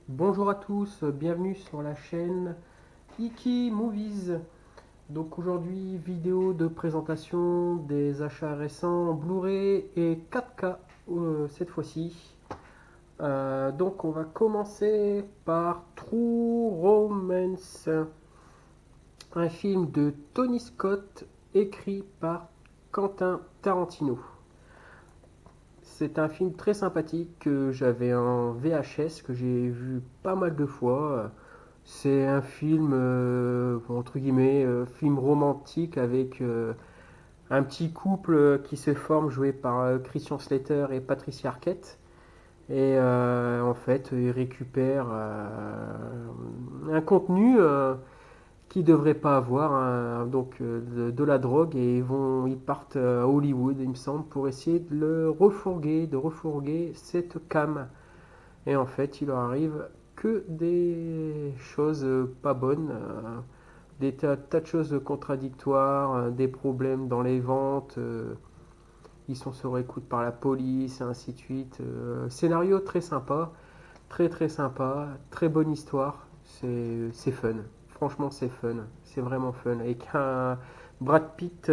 Bonjour à tous, bienvenue sur la chaîne Iki Movies. Donc aujourd'hui, vidéo de présentation des achats récents Blu-ray et 4K cette fois-ci. Donc on va commencer par True Romance, un film de Tony Scott écrit par Quentin Tarantino. C'est un film très sympathique que j'avais en VHS, que j'ai vu pas mal de fois. C'est un film, entre guillemets, film romantique avec un petit couple qui se forme, joué par Christian Slater et Patricia Arquette. Et en fait, ils récupèrent un contenu qu'ils ne devraient pas avoir, hein, donc de la drogue, et ils partent à Hollywood, il me semble, pour essayer de refourguer cette cam. Et en fait, il leur arrive que des choses pas bonnes, des tas de choses contradictoires, des problèmes dans les ventes, ils sont sur écoute par la police, et ainsi de suite. Scénario très sympa, très très sympa, très bonne histoire, c'est fun. Franchement, c'est fun, c'est vraiment fun. Avec un Brad Pitt,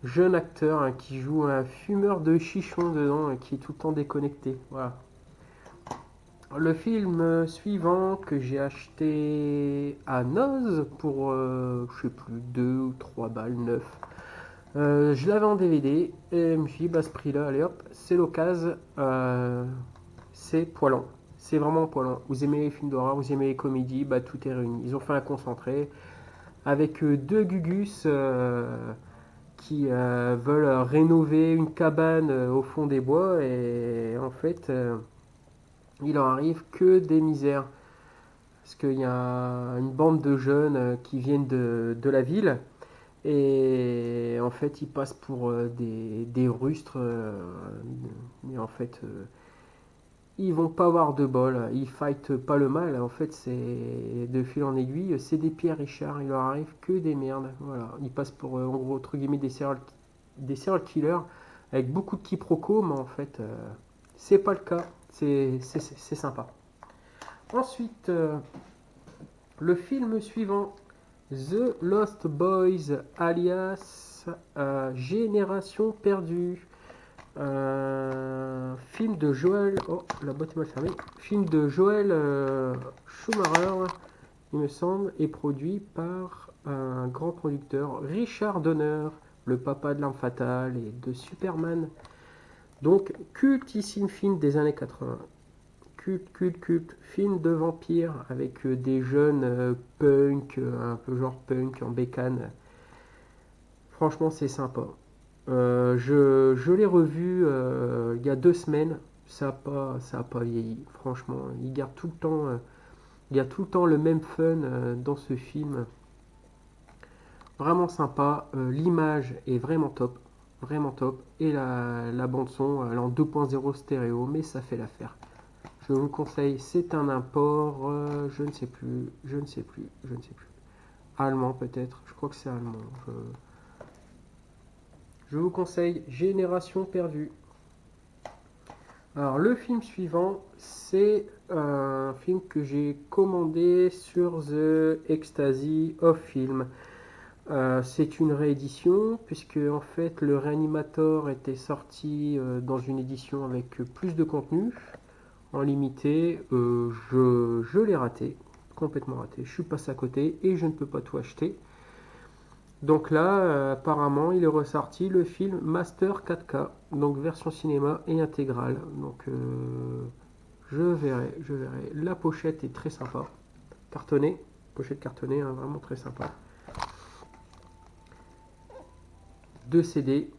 jeune acteur, hein, qui joue un fumeur de chichon dedans, qui est tout le temps déconnecté. Voilà. Le film suivant que j'ai acheté à Noz pour, je sais plus, 2 ou 3 balles, 9. Je l'avais en DVD et je me suis dit, bah, ce prix-là, allez hop, c'est l'occasion. C'est poilant. C'est vraiment poilant. Vous aimez les films d'horreur, vous aimez les comédies, bah, tout est réuni. Ils ont fait un concentré avec deux Gugus qui veulent rénover une cabane au fond des bois et en fait, il en arrive que des misères. Parce qu'il y a une bande de jeunes qui viennent de la ville et en fait ils passent pour des rustres, mais en fait ils vont pas avoir de bol, ils fightent pas le mal, en fait c'est de fil en aiguille, c'est des Pierre Richard, il leur arrive que des merdes, voilà, ils passent pour en gros entre guillemets des serial killers avec beaucoup de quiproquos, mais en fait c'est pas le cas, c'est sympa. Ensuite, le film suivant, The Lost Boys, alias Génération perdue. Film de Joël. Oh, la boîte est mal fermée. Film de Joël Schumacher, il me semble, est produit par un grand producteur, Richard Donner, le papa de L'Arme Fatale et de Superman. Donc, cultissime film des années 80. Culte, culte, culte. Film de vampire avec des jeunes punk, un peu genre punk en bécane. Franchement, c'est sympa. Je l'ai revu il y a 2 semaines. Ça a pas vieilli. Franchement, il y a tout le temps le même fun dans ce film. Vraiment sympa. L'image est vraiment top. Vraiment top. Et la bande son, elle est en 2.0 stéréo, mais ça fait l'affaire. Je vous conseille, c'est un import, je ne sais plus, je ne sais plus, je ne sais plus. Allemand peut-être, je crois que c'est allemand. Je vous conseille Génération perdue. Alors le film suivant, c'est un film que j'ai commandé sur The Ecstasy of Film. C'est une réédition puisque en fait le Reanimator était sorti dans une édition avec plus de contenu en limité. Je l'ai raté, complètement raté. Je suis passé à côté et je ne peux pas tout acheter. Donc là, apparemment, il est ressorti le film Master 4K, donc version cinéma et intégrale. Donc je verrai, je verrai. La pochette est très sympa, cartonnée, pochette cartonnée, hein, vraiment très sympa. Deux CD,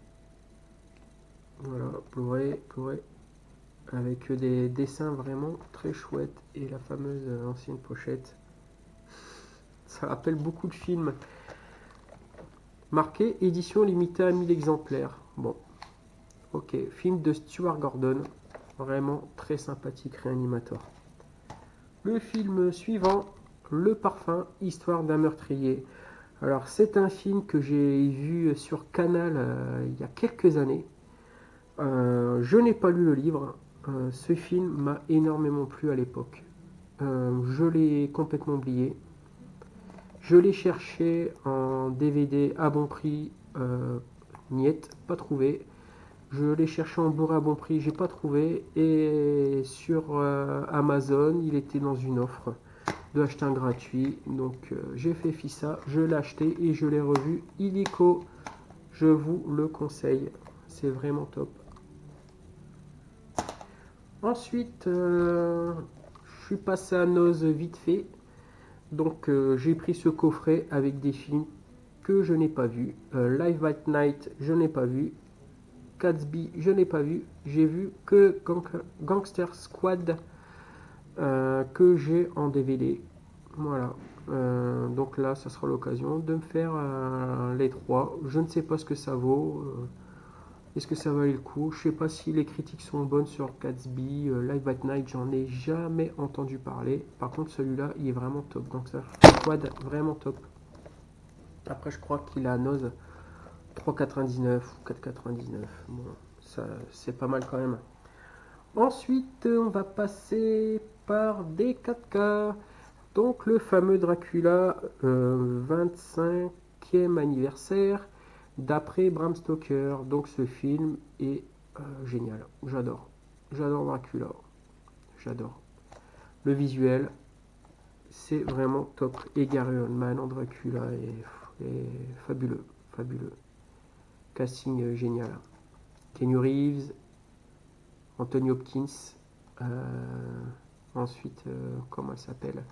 voilà, Blu-ray, Blu-ray, avec des dessins vraiment très chouettes et la fameuse ancienne pochette. Ça rappelle beaucoup de films. Marqué édition limitée à 1000 exemplaires. Bon, ok, film de Stuart Gordon, vraiment très sympathique réanimateur. Le film suivant, Le Parfum, histoire d'un meurtrier. Alors c'est un film que j'ai vu sur Canal il y a quelques années. Je n'ai pas lu le livre. Ce film m'a énormément plu à l'époque. Je l'ai complètement oublié. Je l'ai cherché en DVD à bon prix, niet, pas trouvé. Je l'ai cherché en Blu-ray à bon prix, j'ai pas trouvé. Et sur Amazon, il était dans une offre de acheter un gratuit. Donc j'ai fait fi ça, je l'ai acheté et je l'ai revu illico. Je vous le conseille, c'est vraiment top. Ensuite, je suis passé à Noz vite fait. Donc j'ai pris ce coffret avec des films que je n'ai pas vus. Live at Night, je n'ai pas vu. Gatsby, je n'ai pas vu. J'ai vu que Gangster Squad que j'ai en DVD. Voilà. Donc là, ça sera l'occasion de me faire les trois. Je ne sais pas ce que ça vaut. Est-ce que ça valait le coup? Je sais pas si les critiques sont bonnes sur Gatsby. Live at Night, j'en ai jamais entendu parler. Par contre, celui-là, il est vraiment top. Donc ça, Squad, vraiment top. Après, je crois qu'il a Noz 3,99 ou 4,99. Bon, ça, c'est pas mal quand même. Ensuite, on va passer par des 4K. Donc, le fameux Dracula 25e anniversaire d'après Bram Stoker. Donc, ce film est génial. J'adore. J'adore Dracula. J'adore. Le visuel, c'est vraiment top. Et Gary Oldman en Dracula est fabuleux. Fabuleux. Casting génial. Keanu Reeves, Anthony Hopkins. Ensuite, comment elle s'appelle?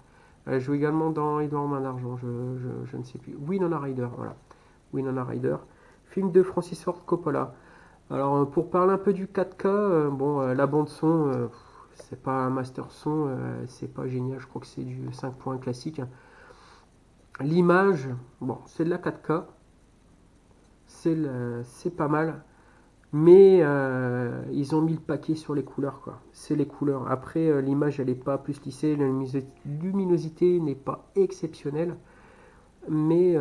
Elle joue également dans Edouard Main d'Argent, je ne sais plus. Winona Ryder, voilà. Winona Ryder. Film de Francis Ford Coppola. Alors, pour parler un peu du 4K, bon, la bande-son, c'est pas un master son, c'est pas génial, je crois que c'est du 5 points classique. L'image, bon, c'est de la 4K, c'est pas mal. Mais ils ont mis le paquet sur les couleurs, quoi. C'est les couleurs. Après, l'image, elle n'est pas plus lissée. La luminosité n'est pas exceptionnelle. Mais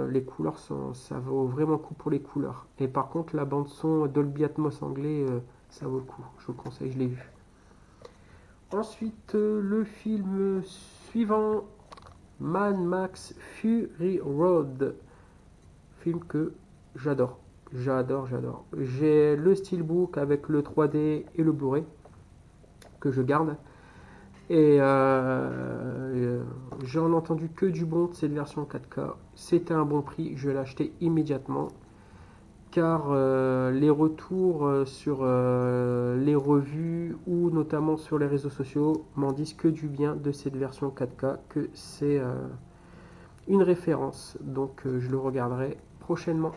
les couleurs, ça vaut vraiment le coup pour les couleurs. Et par contre, la bande-son Dolby Atmos anglais, ça vaut le coup. Je vous le conseille, je l'ai vu. Ensuite, le film suivant, Mad Max Fury Road. Film que j'adore. J'adore. J'ai le steelbook avec le 3D et le Blu-ray que je garde. Et j'en ai entendu que du bon de cette version 4K. C'était un bon prix, je l'ai acheté immédiatement. Car les retours sur les revues ou notamment sur les réseaux sociaux m'en disent que du bien de cette version 4K, que c'est une référence. Donc je le regarderai prochainement.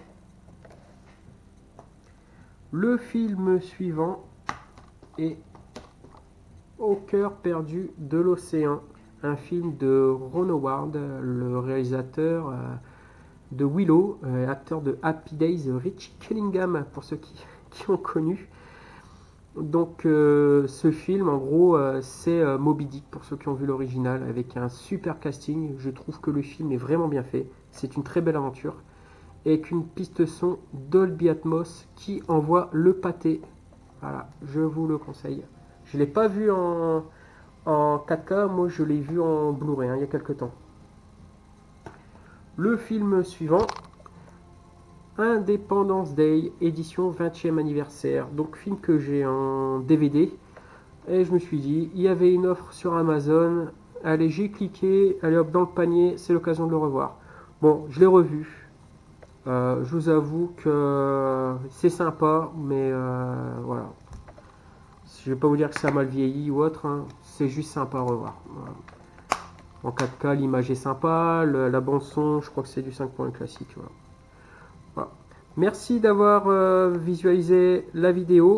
Le film suivant est Au cœur perdu de l'océan, un film de Ron Howard, le réalisateur de Willow, acteur de Happy Days, Rich Cunningham pour ceux qui ont connu. Donc ce film en gros c'est Moby Dick pour ceux qui ont vu l'original avec un super casting. Je trouve que le film est vraiment bien fait, c'est une très belle aventure avec une piste son Dolby Atmos qui envoie le pâté. Voilà, je vous le conseille. Je ne l'ai pas vu en 4K, moi je l'ai vu en Blu-ray il y a quelques temps. Le film suivant, Independence Day, édition 20e anniversaire. Donc film que j'ai en DVD. Et je me suis dit, il y avait une offre sur Amazon. Allez, j'ai cliqué, allez hop, dans le panier, c'est l'occasion de le revoir. Bon, je l'ai revu. Je vous avoue que c'est sympa, mais voilà. Je vais pas vous dire que ça a mal vieilli ou autre, hein. C'est juste sympa à revoir. Voilà. En 4K, l'image est sympa, la bande son, je crois que c'est du 5 points classique. Voilà. Voilà. Merci d'avoir visualisé la vidéo.